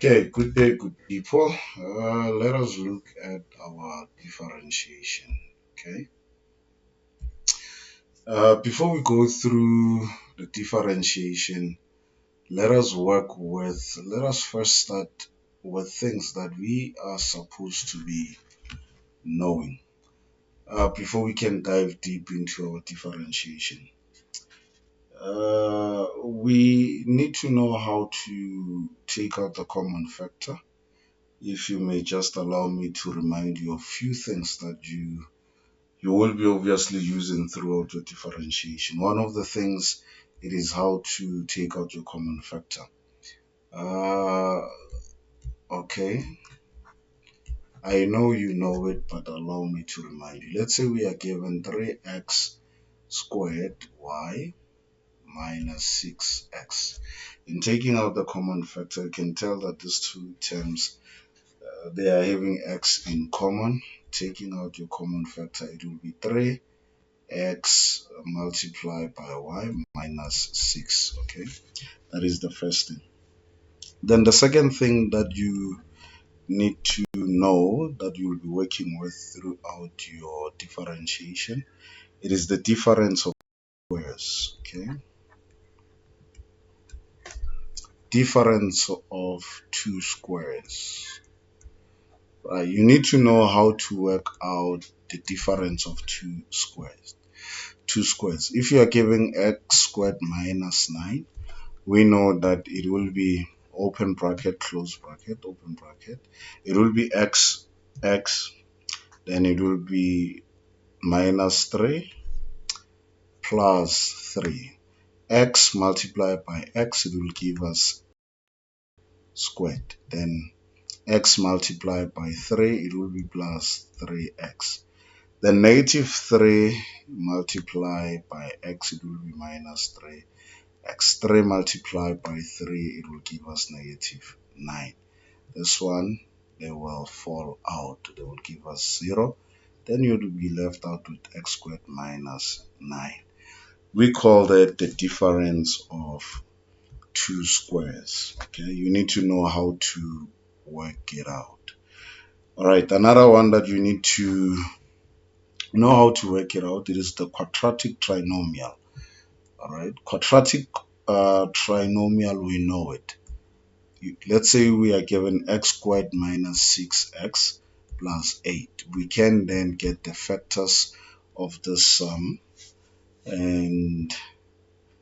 Okay, good day, good people. Let us look at our differentiation. Okay, before we go through the differentiation, let us first start with things that we are supposed to be knowing before we can dive deep into our differentiation. We need to know how to take out the common factor. If you may just allow me to remind you of few things that you will be obviously using throughout your differentiation. One of the things it is how to take out your common factor. Uh, okay, I know you know it, but allow me to remind you. Let's say we are given 3x squared y minus 6x. In taking out the common factor, you can tell that these two terms they are having x in common. Taking out your common factor, it will be 3x multiplied by y minus 6. Okay, that is the first thing. Then the second thing that you need to know that you will be working with throughout your differentiation, it is the difference of squares. Okay, difference of two squares. Right, you need to know how to work out the difference of two squares. If you are giving x squared minus 9, we know that it will be open bracket, close bracket, open bracket. It will be x, then it will be minus 3 plus 3. X multiplied by x, it will give us squared. Then x multiplied by 3, it will be plus 3x. Then negative 3 multiplied by x, it will be minus 3 x3 multiplied by 3, it will give us negative 9. This one, they will fall out. They will give us 0. Then you will be left out with x squared minus 9. We call that the difference of two squares. Okay, you need to know how to work it out. All right, another one that you need to know how to work it out, it is the quadratic trinomial. All right, quadratic trinomial, we know it. Let's say we are given x squared minus 6x plus 8. We can then get the factors of the sum and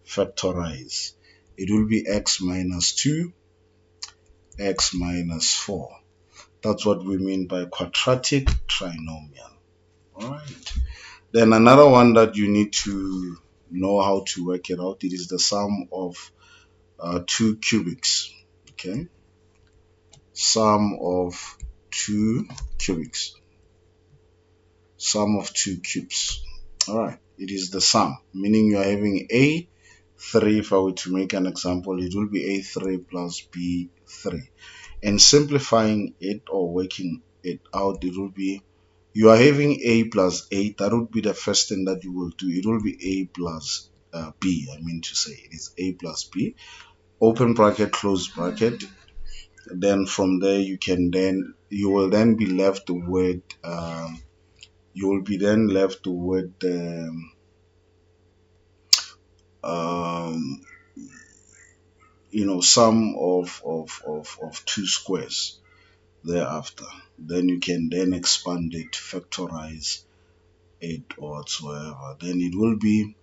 factorize. It will be x minus 2, x minus 4. That's what we mean by quadratic trinomial. All right. Then another one that you need to know how to work it out, it is the sum of two cubics. Okay, sum of two cubics, sum of two cubes. All right, it is the sum, meaning you are having a3. If I were to make an example, it will be a3 plus b3. And simplifying it or working it out, it will be you are having a plus 8. That would be the first thing that you will do. It will be a plus b. I mean to say it is a plus b. Open bracket, close bracket. Then from there you will then be left with you will be then left with um, sum of two squares thereafter. Then you can then expand it, factorize it or whatsoever. Then it will be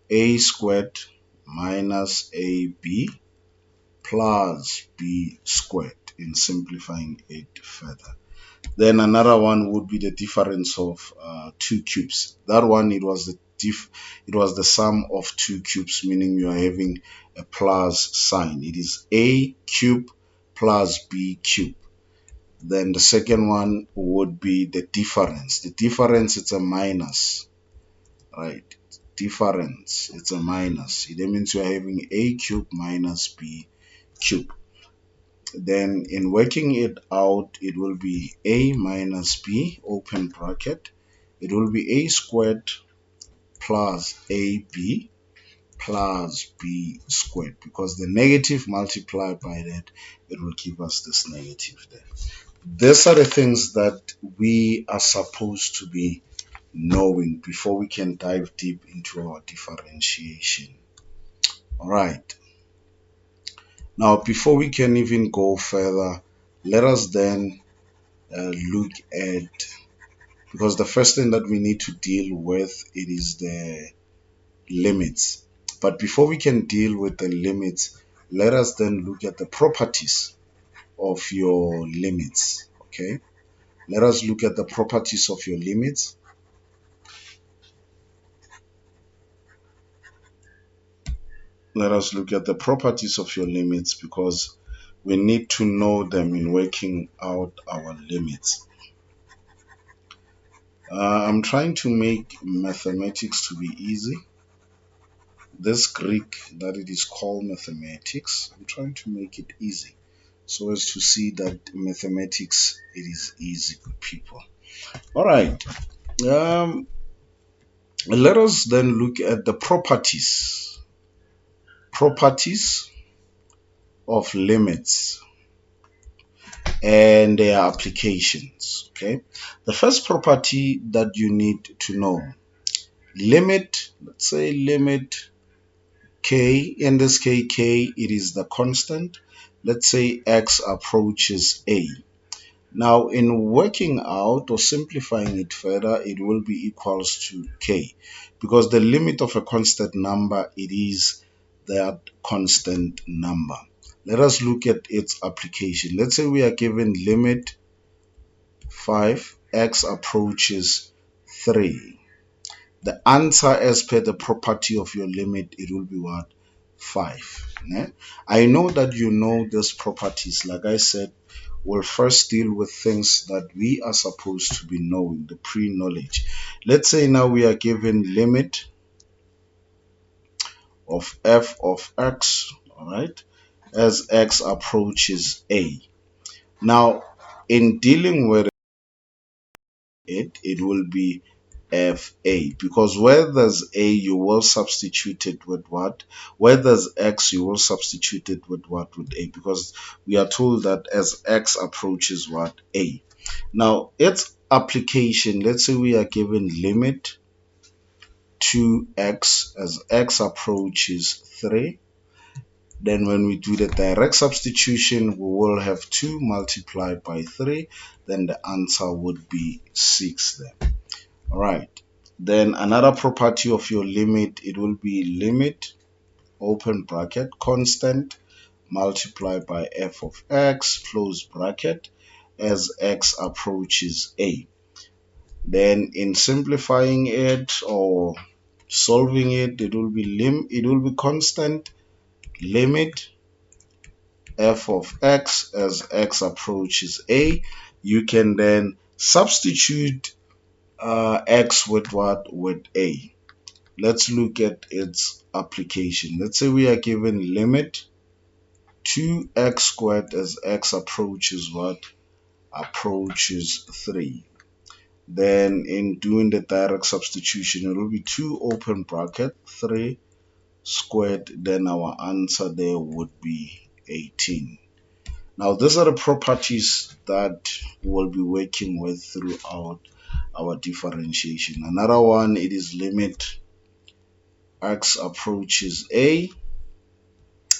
a squared minus ab plus b squared, in simplifying it further. Then another one would be the difference of two cubes. That one, it was the sum of two cubes, meaning you are having a plus sign. It is a cube plus b cube. Then the second one would be the difference. The difference, it's a minus, right? Difference, it's a minus. It means you are having a cube minus b cube. Then in working it out, it will be a minus b, open bracket. It will be a squared plus ab plus b squared, because the negative multiplied by that, it will give us this negative there. These are the things that we are supposed to be knowing before we can dive deep into our differentiation. All right. Now, before we can even go further, let us then look at, because the first thing that we need to deal with, it is the limits. But before we can deal with the limits, let us then look at the properties of your limits. Okay, let us look at the properties of your limits. Let us look at the properties of your limits, because we need to know them in working out our limits. I'm trying to make mathematics to be easy. This Greek that it is called mathematics, I'm trying to make it easy so as to see that mathematics, it is easy, good people. All right. Let us then look at the properties of limits and their applications. Okay. The first property that you need to know, limit, let's say limit k, in this case k, it is the constant. Let's say x approaches a. Now, in working out or simplifying it further, it will be equals to k, because the limit of a constant number, it is that constant number. Let us look at its application. Let's say we are given limit 5, x approaches 3. The answer, as per the property of your limit, it will be what? 5. Yeah? I know that you know these properties. Like I said, we'll first deal with things that we are supposed to be knowing, the pre-knowledge. Let's say now we are given limit of f of x, all right, as x approaches a. Now, in dealing with it will be FA, because where there's A, you will substitute it with what? Where there's X, you will substitute it with what? With A, because we are told that as X approaches what? A. Now, its application, let's say we are given limit 2x as X approaches 3. Then when we do the direct substitution, we will have 2 multiplied by 3. Then the answer would be 6 then. All right. Then another property of your limit, it will be limit, open bracket, constant, multiplied by f of x, close bracket, as x approaches a. Then in simplifying it or solving it, it will be constant, limit f of x as x approaches a. You can then substitute x with what? With a. Let's look at its application. Let's say we are given limit 2x squared as x approaches what? Approaches 3. Then in doing the direct substitution, it will be 2 open bracket 3 squared. Then our answer there would be 18. Now, these are the properties that we'll be working with throughout our differentiation. Another one, it is limit x approaches a,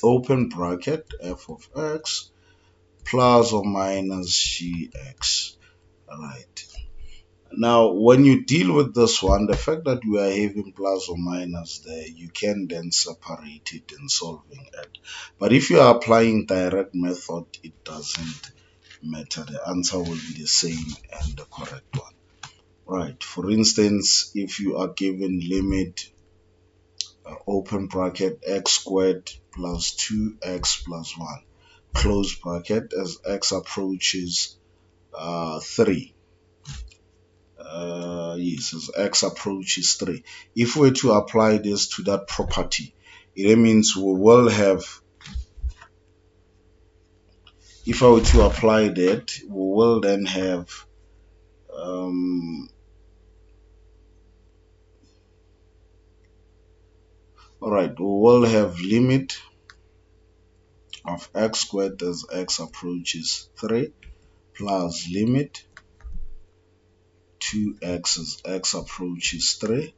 open bracket, f of x, plus or minus gx. All right. Now, when you deal with this one, the fact that we are having plus or minus there, you can then separate it in solving it. But if you are applying direct method, it doesn't matter. The answer will be the same and the correct one. Right. For instance, if you are given limit open bracket x squared plus 2x plus 1 close bracket as x approaches 3. Yes, as x approaches 3. If we were to apply this to that property, it means we will have, if I were to apply that, we will then have Alright, we will have limit of x squared as x approaches 3 plus limit 2x as x approaches 3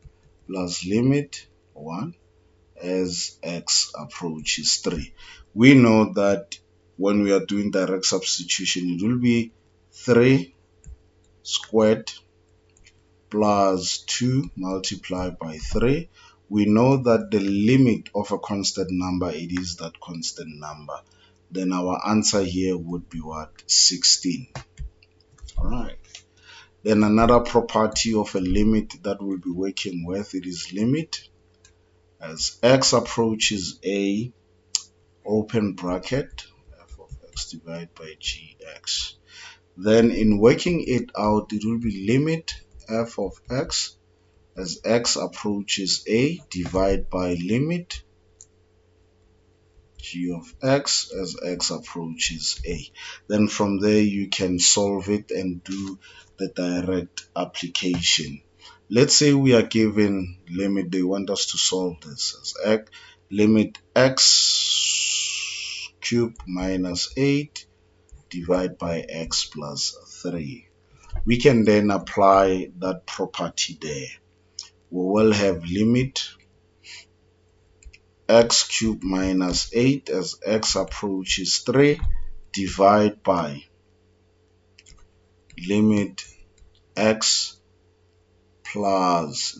plus limit 1 as x approaches 3. We know that when we are doing direct substitution, it will be 3 squared plus 2 multiplied by 3. We know that the limit of a constant number, it is that constant number. Then our answer here would be what? 16. All right. Then another property of a limit that we'll be working with, it is limit as x approaches a, open bracket, f of x divided by gx. Then in working it out, it will be limit f of x as x approaches a, divide by limit g of x as x approaches a. Then from there you can solve it and do the direct application. Let's say we are given limit, they want us to solve this as x, limit x cubed minus 8 divide by x plus 3. We can then apply that property there. We will have limit x cubed minus 8 as x approaches 3 divide by limit x plus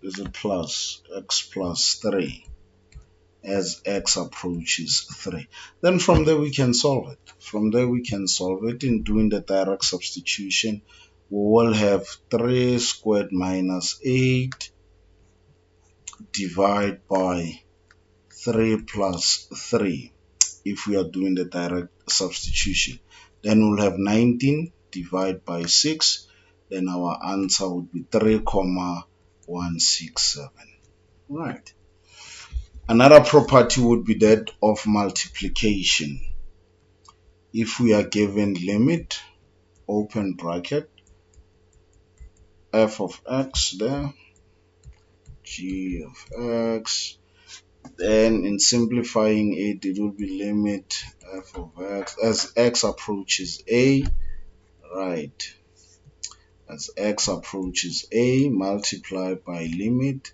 is it plus x plus 3 as x approaches 3. Then from there we can solve it. From there we can solve it in doing the direct substitution. We will have 3 squared minus 8 divide by 3 plus 3 if we are doing the direct substitution. Then we'll have 19 divided by 6. Then our answer would be 3,167. Right. Another property would be that of multiplication. If we are given limit, open bracket, f of x there, g of x, then in simplifying it, it will be limit f of x as x approaches a, right, as x approaches a multiplied by limit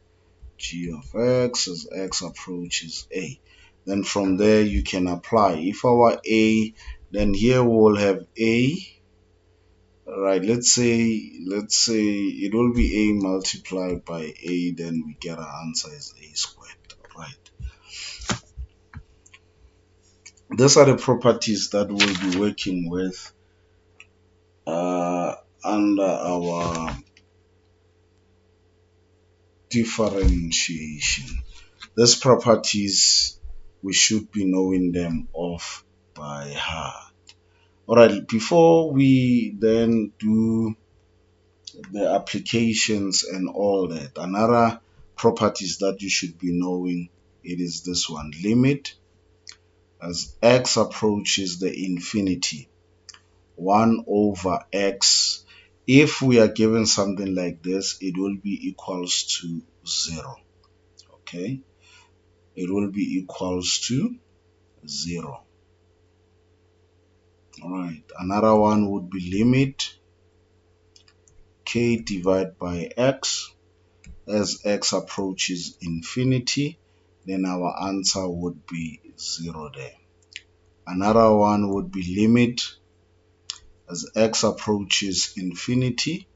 g of x as x approaches a. Then from there you can apply. If our a, then here we will have a, right, let's say it will be a multiplied by a, then we get our answer as a squared. Right. These are the properties that we'll be working with under our differentiation. These properties, we should be knowing them off by heart. Alright, before we then do the applications and all that, another properties that you should be knowing, it is this one, limit as x approaches the infinity, 1 over x. If we are given something like this, it will be equals to 0. Okay, it will be equals to 0. All right, another one would be limit k divided by x as x approaches infinity, then our answer would be 0 there. Another one would be limit as x approaches infinity,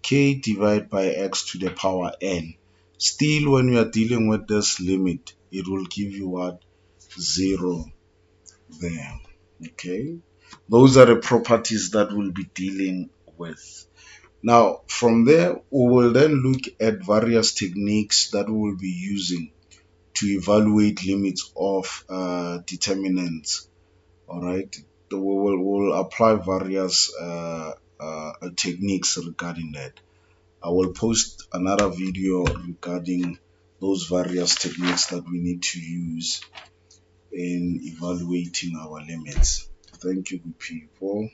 k divided by x to the power n. Still, when we are dealing with this limit, it will give you what? 0 there. Okay, those are the properties that we'll be dealing with. Now, from there, we will then look at various techniques that we will be using to evaluate limits of determinants. All right, we'll apply various techniques regarding that. I will post another video regarding those various techniques that we need to use in evaluating our limits. Thank you, good people.